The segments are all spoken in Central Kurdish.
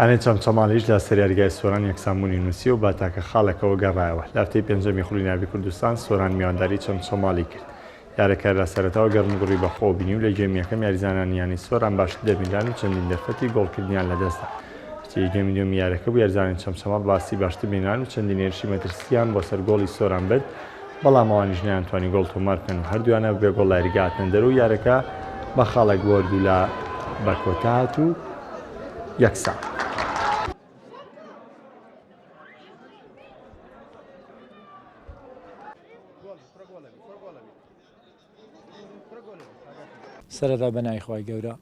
ئەنێ چەمچەماڵیش لە سەریارگای سۆران یەکسانبوونی نووسی و با تاکە خاڵێکەوە گەڕایەوە. لە هەفتەی پێنجەمی خولی ناوی کوردستان سۆران میوانداری چەمچەماڵی کرد. یارەکە لە سەرەتاوە گەڕمگوڕی بەخۆ بینی و لە گوێمیەکەم یاریزانانیانی سۆران باشتر دەبینران و چەندین دەرفەتی گۆڵکردنیان لەدەستدا. گەمی دومی یارەکە بوو یارزانانی چەمچەماڵ باسی باشتر بینران و چەندین هێرشی مەترسیان بۆ سەر گۆڵی سۆران برد، بەڵام ئەوانیش نەیانتوانی گۆڵ تۆمار بکەن و هەردووانە بێ گۆڵ یاریگا هاتنە دەرەوە. یارەکە بە خاڵێک وەرد و لە بەکۆتا هات و یەکسان. سەرەتا بەناوی خۆی گەورە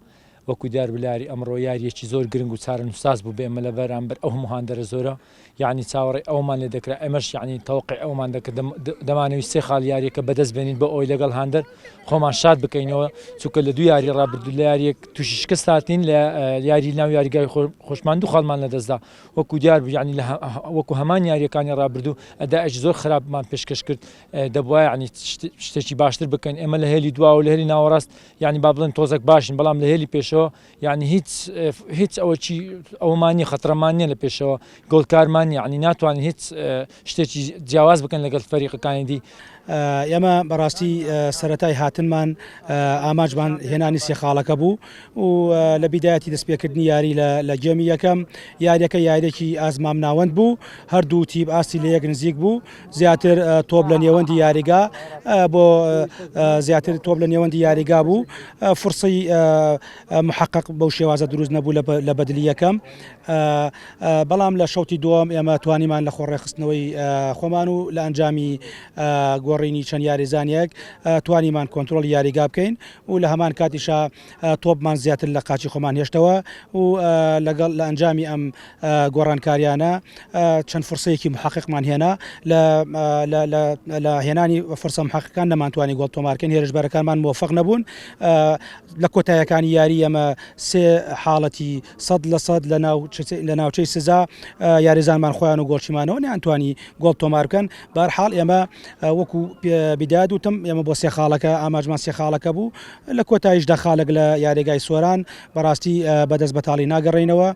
وەکو دیار بلاری ئەمڕۆ یاریەکی زۆر گرنگ و چارە نووساز بوو بێمە لە بەرامبەر ئەو هەموو هاندەرە زۆرە، یعنی چاوەڕێ ئەومان لێ دەکرا ئەمەش یعنی تەوقع ئەومان دەکرد دەمانەویست سێ خاڵ یاریەکە بەدەست بێنین بە ئەوی لەگەڵ هاندەر خۆمان شاد بکەینەوە، چونکە لە دوو یاری ڕابردوو لە یاریەک تووشی شکست هاتین لە یاری ناو یاریگای خۆشمان دوو خاڵمان لەدەستدا. وەکو دیار بوو یعنی وەکو هەمان یاریەکانی ڕابردوو ئەداءێک زۆر خراپمان پێشکەش کرد، دەبووە یعنی شتێکی باشتر بکەین. ئێمە لە هێلی دوا و لە هێلی ناوەڕاست یعنی با بڵێن تۆزێک باشین، بەڵام لە هێلی پێشەوە یعنی هیچ ئەوەی ئەومانی خەترەمان نییە لە پێشەوە گۆڵکارمان یعنی ناتوانین هیچ شتێکی جیاواز بکەن لەگەڵ فەریقەکانی دی. ئێمە بەڕاستی سەرەتای هاتنمان ئاماجمان هێنانی سێ خاڵەکە بوو و لە بیدایەتی دەستپێکردنی یاری لە گێمی یەکەم یاریەکە یاریێکی ئازمام ناوەند بوو، هەردوو تیب ئاستی لە یەک نزیک بوو، زیاتر تۆپ لە نێوەندی یاریگا بۆ زیاتر تۆپ لە نێوەندی یاریگا بوو، فرسی محقق بەو شێوازە دروست نەبوو لە بەدلی یەکەم. بەڵام لە شەوتی دووەم ئێمە توانیمان لە خۆڕێخستنەوەی خۆمان و لە ئەنجامی گۆڕینی چەند یاریزانیەک توانیمان کۆنتترۆل یاریگا بکەین و لە هەمان کاتیشا تۆپمان زیاتر لە قاچی خۆمان هێشتەوە و لەگەڵ لە ئەنجامی ئەم گۆڕانکاریانە چەند فرسەیەکی محققمان هێنا لە هێنانی فرسە محققەکان نەمانتوانی گۆڵ تۆمارکەین، هێرشبەرەکانمان موفق نەبوون. لە کۆتاییەکانی یاری ئەمە سێ حاڵەتی 100% لە ناوچەی سزا یاریزانمان خۆیان و گۆڵچیمانەوە نەیانتوانی گۆڵ تۆمار بکەن. بەرحاڵ ئێمە وەکو بیداد وتم ئێمە بۆ سێ خاڵەکە ئاماژمان سێ خاڵەکە بوو، لە کۆتاییشدا خاڵێک لە یاریگای سۆران بەڕاستی بەدەست بەتاڵی ناگەڕێینەوە.